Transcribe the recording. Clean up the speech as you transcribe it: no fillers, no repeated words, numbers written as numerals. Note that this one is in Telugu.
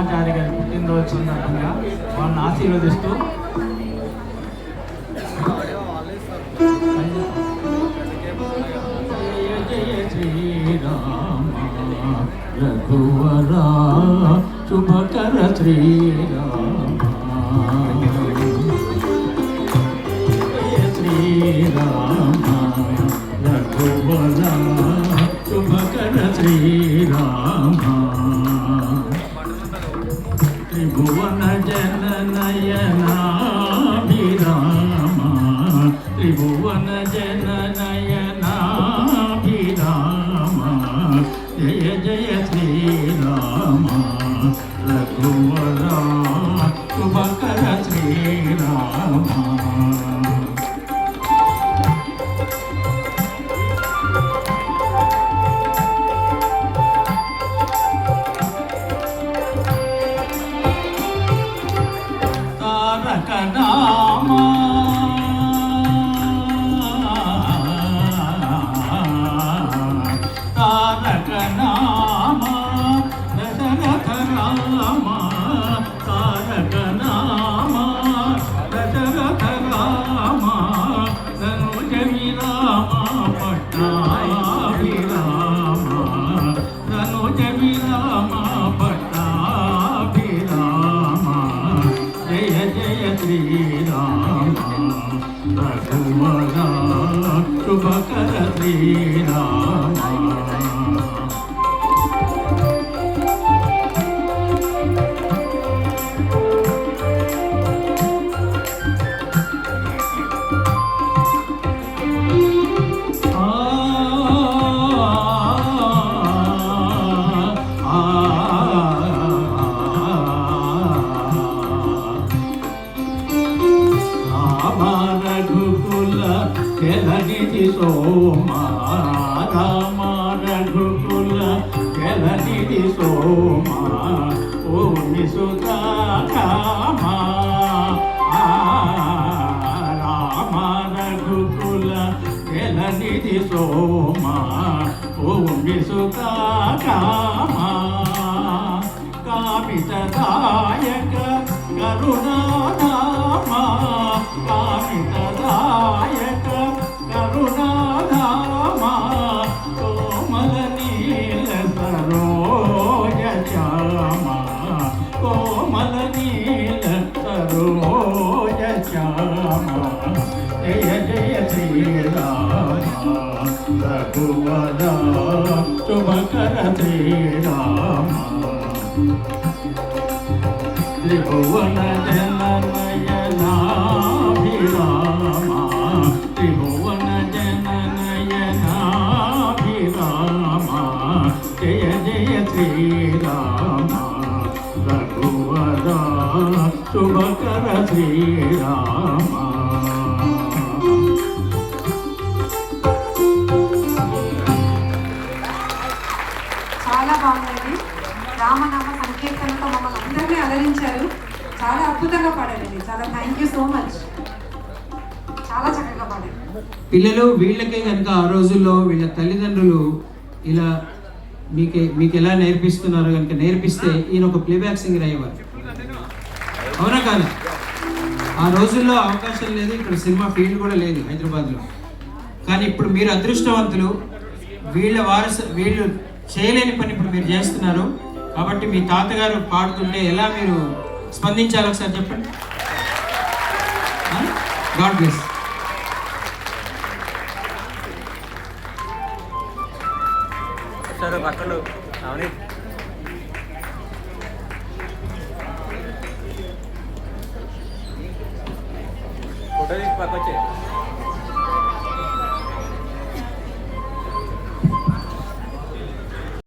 కృష్ణమాచారి గారి పుట్టినరోజు సందర్భంగా వాళ్ళని ఆశీర్వదిస్తూ జయ శ్రీరామ రఘువరా శుభకర శ్రీరామ జయ శ్రీరామ రఘువరా శుభకర శ్రీరామ త్రిభువన జననయనాభిరామ త్రిభువన జననయనాభిరామ జయ జయ శ్రీరామ రఘువరా శుభకర శ్రీరామ తారక నామ దశరథ రామ తారక నామ దశరథ రామ ధనుజ విరామ పట్టాభిరామ ధనుజ విరామ పట్టాభిరామ జయ జయ శ్రీరామ రఘువరా శుభకర శ్రీరామ రఘుకుల జలనిధి సోమా రామ రఘుకుల జలనిధి సోమా ఓమి సుతా రామ రామ రఘుకుల జలనిధి సోమా ఓమి సుతా రామ కామితదాయక కరుణాధామ కామితదాయక కరుణాధామ కోమల నీల సరోజ శ్యామ కోమల నీల సరోజ శ్యామ జయ జయ శ్రీరామ రఘువరా శుభకర శ్రీరామ త్రిభువన జననయనాభిరామ త్రిభువన జననయనాభిరామ జయ జయ శ్రీరామ రఘువరా శుభకర శ్రీరామ చాలా బాగుందండి. రామనామ సంకీర్తనతో మమ్మల్ని అందరినీ అలరించారు. చాలా అద్భుతంగా పాడారండి. చాలా థ్యాంక్ యూ సో మచ్. చాలా చక్కగా పాడారు. పిల్లలు వీళ్ళకే కనుక ఆ రోజుల్లో వీళ్ళ తల్లిదండ్రులు ఇలా మీకు ఎలా నేర్పిస్తున్నారో కనుక నేర్పిస్తే ఈయన ఒక ప్లేబ్యాక్ సింగర్ అయ్యేవారు. అవునా కాదు? ఆ రోజుల్లో అవకాశం లేదు, ఇక్కడ సినిమా ఫీల్డ్ కూడా లేదు హైదరాబాద్లో. కానీ ఇప్పుడు మీరు అదృష్టవంతులు. వీళ్ళు చేయలేని పని ఇప్పుడు మీరు చేస్తున్నారు. కాబట్టి మీ తాతగారు పాడుతుంటే ఎలా మీరు స్పందించాలి ఒకసారి చెప్పండి. God bless. సరే పక్కన అవును ఫోటో తీసి పక్క వచ్చే